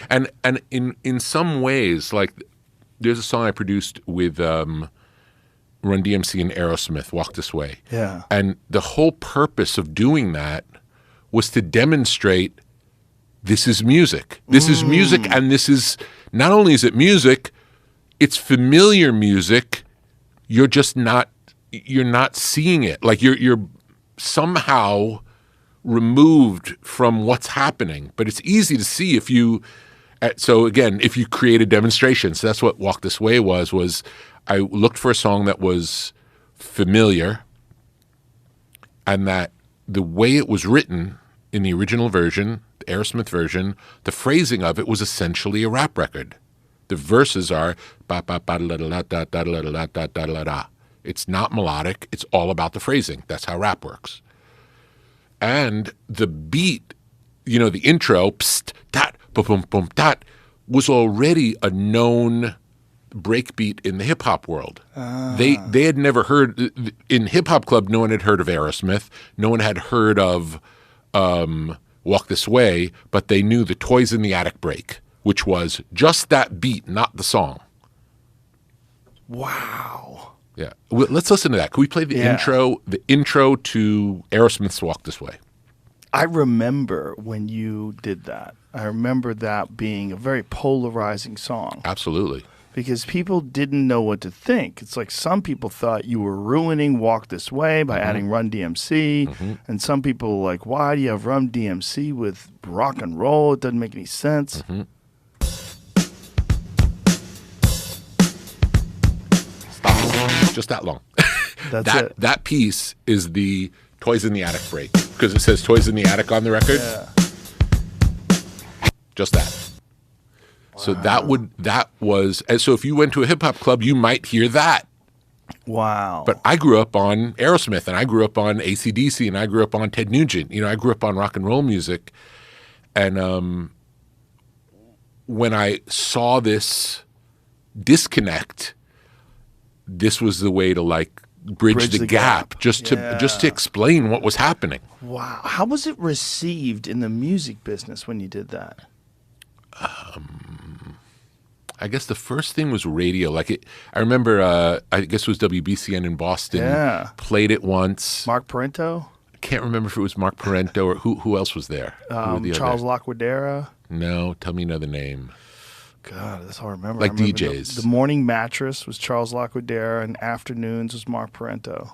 And in some ways, like there's a song I produced with Run DMC and Aerosmith, Walk This Way. Yeah. And the whole purpose of doing that was to demonstrate this is music. This is music, and this is not only is it music, it's familiar music. You're just not seeing it. Like you're somehow removed from what's happening. But it's easy to see if you so again, if you create a demonstration. So that's what Walk This Way was I looked for a song that was familiar and that the way it was written in the original version, the Aerosmith version, the phrasing of it was essentially a rap record. The verses are ba ba ba da da da da da da da da da da da. It's not melodic. It's all about the phrasing. That's how rap works. And the beat, you know, the intro, psst, dat, boom, boom, boom, dat, was already a known breakbeat in the hip hop world. They had never heard in Hip Hop Club. No one had heard of Aerosmith. No one had heard of Walk This Way, but they knew the Toys in the Attic break, which was just that beat, not the song. Wow. Yeah, well, let's listen to that. Can we play the intro? The intro to Aerosmith's Walk This Way. I remember when you did that. I remember that being a very polarizing song. Absolutely. Because people didn't know what to think. It's like some people thought you were ruining Walk This Way by adding Run DMC. And some people were like, why do you have Run DMC with rock and roll? It doesn't make any sense. Stop. Just that long. That's it. That piece is the Toys in the Attic break because it says Toys in the Attic on the record. Yeah. Just that. Wow. So that was, and so if you went to a hip hop club, you might hear that. Wow. But I grew up on Aerosmith, and I grew up on AC/DC, and I grew up on Ted Nugent. You know, I grew up on rock and roll music. And when I saw this disconnect, this was the way to like bridge the gap. Just to explain what was happening. Wow. How was it received in the music business when you did that? I guess the first thing was radio. Like I remember, I guess it was WBCN in Boston. Yeah. Played it once. Mark Parento? I can't remember if it was Mark Parento or who else was there. Charles Laquadera? No, tell me another name. God, that's all I remember. Like I remember DJs. The Morning Mattress was Charles Laquadera, and Afternoons was Mark Parento.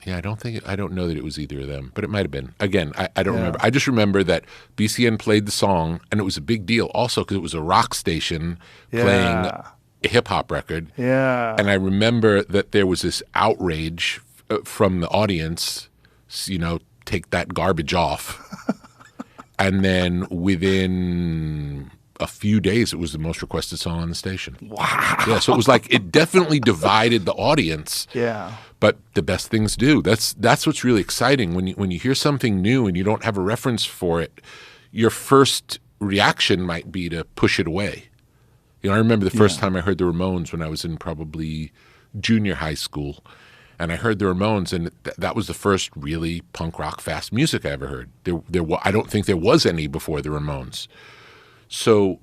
Yeah, I don't know that it was either of them, but it might have been. Again, I don't remember. I just remember that BCN played the song, and it was a big deal also because it was a rock station playing a hip-hop record. Yeah. And I remember that there was this outrage from the audience, you know, take that garbage off. And then within a few days, it was the most requested song on the station. Wow. Yeah, so it was like it definitely divided the audience. Yeah. But the best things do. That's what's really exciting when you hear something new and you don't have a reference for it. Your first reaction might be to push it away. You know, I remember the first time I heard the Ramones when I was in probably junior high school, and I heard the Ramones, and that was the first really punk rock fast music I ever heard. I don't think there was any before the Ramones. So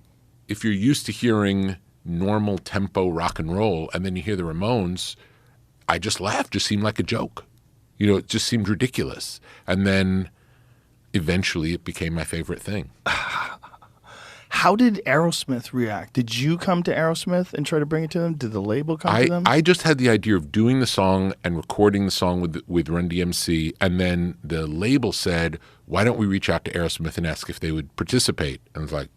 if you're used to hearing normal tempo rock and roll, and then you hear the Ramones, I just laughed. Just seemed like a joke. You know, it just seemed ridiculous. And then eventually it became my favorite thing. How did Aerosmith react? Did you come to Aerosmith and try to bring it to them? Did the label come to them? I just had the idea of doing the song and recording the song with Run DMC, and then the label said, why don't we reach out to Aerosmith and ask if they would participate? And I was like,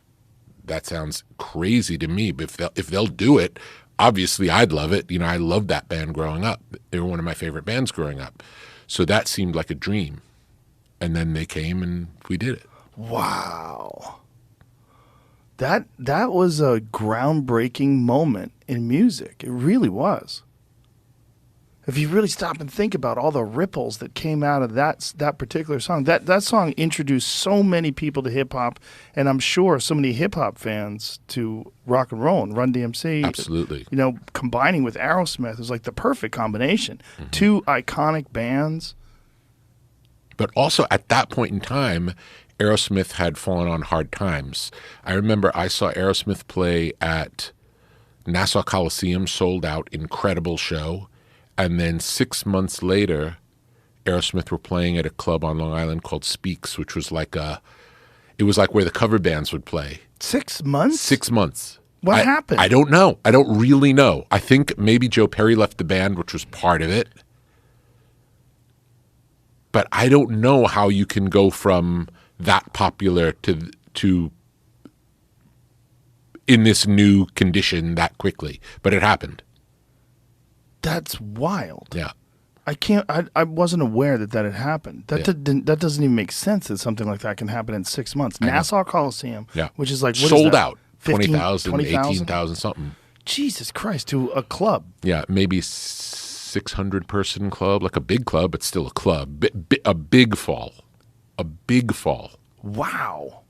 that sounds crazy to me, but if they'll do it, obviously I'd love it. You know, I loved that band growing up. They were one of my favorite bands growing up. So that seemed like a dream. And then they came and we did it. Wow. That was a groundbreaking moment in music. It really was. If you really stop and think about all the ripples that came out of that particular song, that song introduced so many people to hip-hop, and I'm sure so many hip-hop fans to rock and roll and Run DMC. Absolutely. You know, combining with Aerosmith was like the perfect combination. Two iconic bands. But also at that point in time, Aerosmith had fallen on hard times. I remember I saw Aerosmith play at Nassau Coliseum, sold out, incredible show. And then 6 months later, Aerosmith were playing at a club on Long Island called Speaks, which was like it was like where the cover bands would play. 6 months? 6 months. What happened? I don't know. I don't really know. I think maybe Joe Perry left the band, which was part of it. But I don't know how you can go from that popular to in this new condition that quickly. But it happened. That's wild. Yeah. I wasn't aware that had happened. That doesn't even make sense that something like that can happen in 6 months. Nassau Coliseum, which is like, what sold is that? out. 20,000, 18,000, something. Jesus Christ, to a club. Yeah, maybe 600-person club, like a big club, but still a club. A big fall. A big fall. Wow.